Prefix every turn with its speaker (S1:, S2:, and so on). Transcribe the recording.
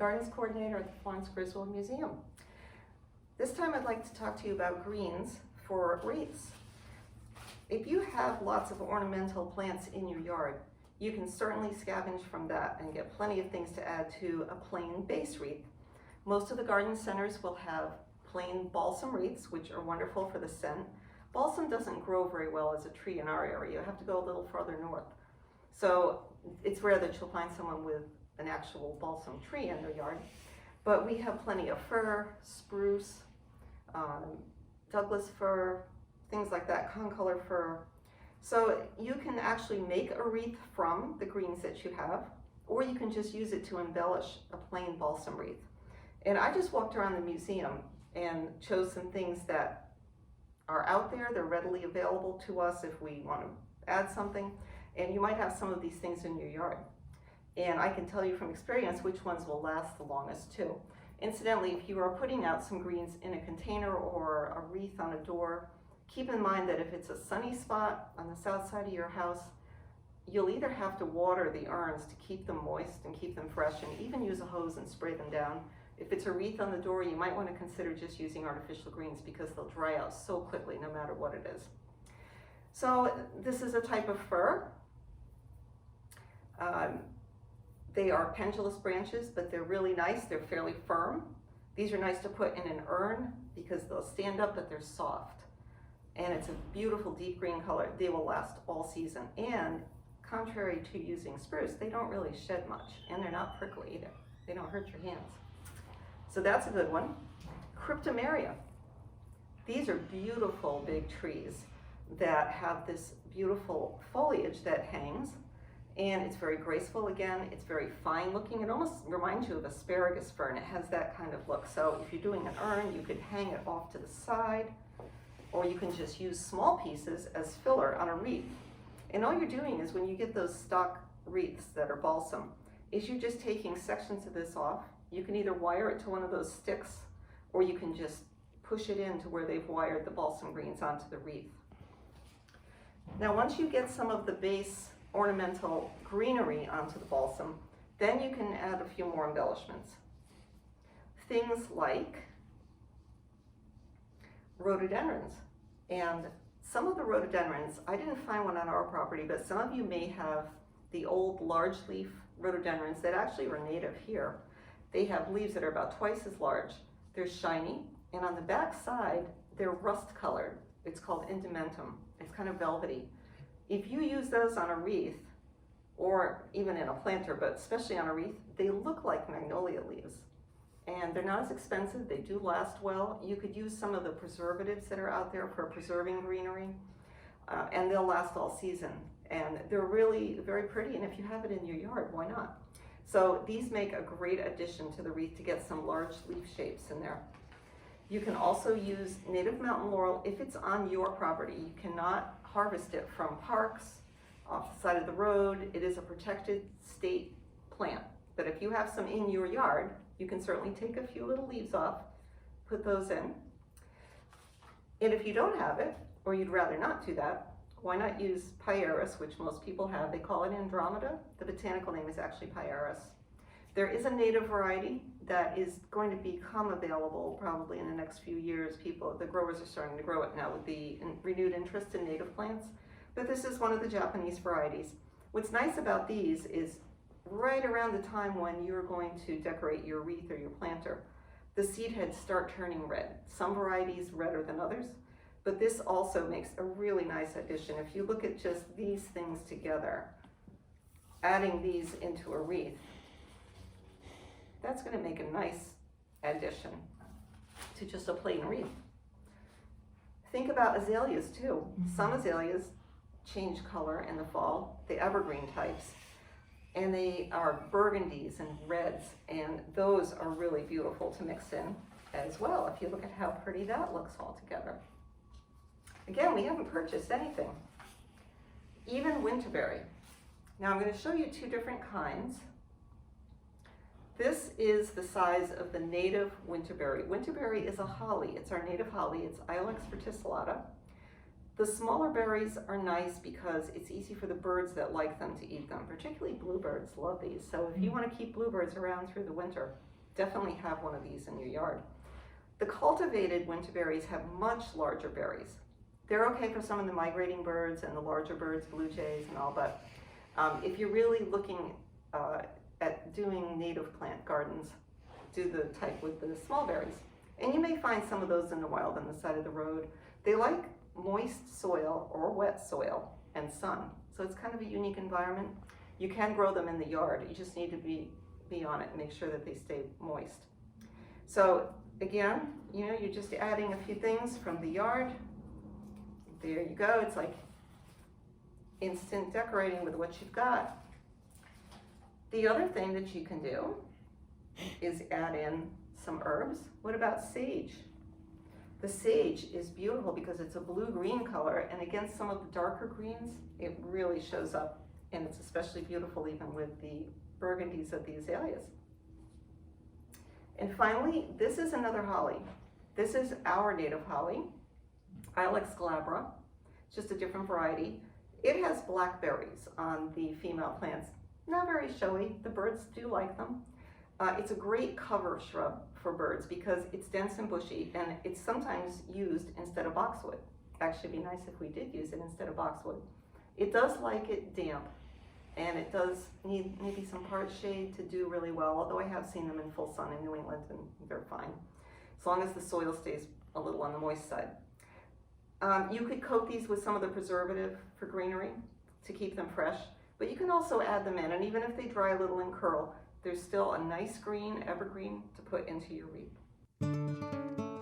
S1: Gardens Coordinator at the Florence Griswold Museum. This time I'd like to talk to you about greens for wreaths. If you have lots of ornamental plants in your yard, you can certainly scavenge from that and get plenty of things to add to a plain base wreath. Most of the garden centers will have plain balsam wreaths, which are wonderful for the scent. Balsam doesn't grow very well as a tree in our area. You have to go a little farther north. So it's rare that you'll find someone with an actual balsam tree in their yard. But we have plenty of fir, spruce, Douglas fir, things like that, concolor fir. So you can actually make a wreath from the greens that you have, or you can just use it to embellish a plain balsam wreath. And I just walked around the museum and chose some things that are out there. They're readily available to us if we want to add something. And you might have some of these things in your yard. And I can tell you from experience which ones will last the longest too. Incidentally, if you are putting out some greens in a container or a wreath on a door, keep in mind that if it's a sunny spot on the south side of your house, you'll either have to water the urns to keep them moist and keep them fresh, and even use a hose and spray them down. If it's a wreath on the door, you might want to consider just using artificial greens because they'll dry out so quickly no matter what it is. So this is a type of fir. They are pendulous branches, but they're really nice. They're fairly firm. These are nice to put in an urn because they'll stand up, but they're soft. And it's a beautiful deep green color. They will last all season. And contrary to using spruce, they don't really shed much, and they're not prickly either. They don't hurt your hands. So that's a good one. Kryptomeria. These are beautiful big trees that have this beautiful foliage that hangs, and it's very graceful again. It's very fine looking. It almost reminds you of asparagus fern. It has that kind of look. So if you're doing an urn, you could hang it off to the side, or you can just use small pieces as filler on a wreath. And all you're doing is, when you get those stock wreaths that are balsam, is you're just taking sections of this off. You can either wire it to one of those sticks, or you can just push it into where they've wired the balsam greens onto the wreath. Now, once you get some of the base ornamental greenery onto the balsam, then you can add a few more embellishments. Things like rhododendrons. And some of the rhododendrons, I didn't find one on our property, but some of you may have the old large leaf rhododendrons that actually were native here. They have leaves that are about twice as large. They're shiny, and on the back side, they're rust colored. It's called indimentum. It's kind of velvety. If you use those on a wreath, or even in a planter, but especially on a wreath, they look like magnolia leaves. And they're not as expensive. They do last well. You could use some of the preservatives that are out there for preserving greenery, and they'll last all season. And they're really very pretty, and if you have it in your yard, why not? So these make a great addition to the wreath to get some large leaf shapes in there. You can also use native mountain laurel if it's on your property. You cannot harvest it from parks, off the side of the road. It is a protected state plant. But if you have some in your yard, you can certainly take a few little leaves off, put those in. And if you don't have it, or you'd rather not do that, why not use Pieris, which most people have. They call it Andromeda. The botanical name is actually Pieris. There is a native variety that is going to become available probably in the next few years. The growers are starting to grow it now with the renewed interest in native plants. But this is one of the Japanese varieties. What's nice about these is right around the time when you're going to decorate your wreath or your planter, the seed heads start turning red. Some varieties redder than others. But this also makes a really nice addition. If you look at just these things together, adding these into a wreath, that's going to make a nice addition to just a plain wreath. Think about azaleas too. Some azaleas change color in the fall, the evergreen types, and they are burgundies and reds, and those are really beautiful to mix in as well, if you look at how pretty that looks all together. Again, we haven't purchased anything. Even winterberry. Now I'm going to show you two different kinds. This is the size of the native winterberry. Winterberry is a holly. It's our native holly. It's Ilex verticillata. The smaller berries are nice because it's easy for the birds that like them to eat them. Particularly bluebirds love these. So if you want to keep bluebirds around through the winter, definitely have one of these in your yard. The cultivated winterberries have much larger berries. They're okay for some of the migrating birds and the larger birds, blue jays and all, but if you're really looking at doing native plant gardens, do the type with the small berries. And you may find some of those in the wild on the side of the road. They like moist soil or wet soil and sun. So it's kind of a unique environment. You can grow them in the yard. You just need to be on it and make sure that they stay moist. So again, you know, you're just adding a few things from the yard. There you go. It's like instant decorating with what you've got. The other thing that you can do is add in some herbs. What about sage? The sage is beautiful because it's a blue-green color, and against some of the darker greens, it really shows up, and it's especially beautiful even with the burgundies of the azaleas. And finally, this is another holly. This is our native holly, Ilex glabra. It's just a different variety. It has blackberries on the female plants. Not very showy. The birds do like them. It's a great cover shrub for birds because it's dense and bushy, and it's sometimes used instead of boxwood. Actually, it'd be nice if we did use it instead of boxwood. It does like it damp, and it does need maybe some part shade to do really well, although I have seen them in full sun in New England and they're fine, as long as the soil stays a little on the moist side. You could coat these with some of the preservative for greenery to keep them fresh, but you can also add them in, and even if they dry a little and curl, there's still a nice green evergreen to put into your wreath.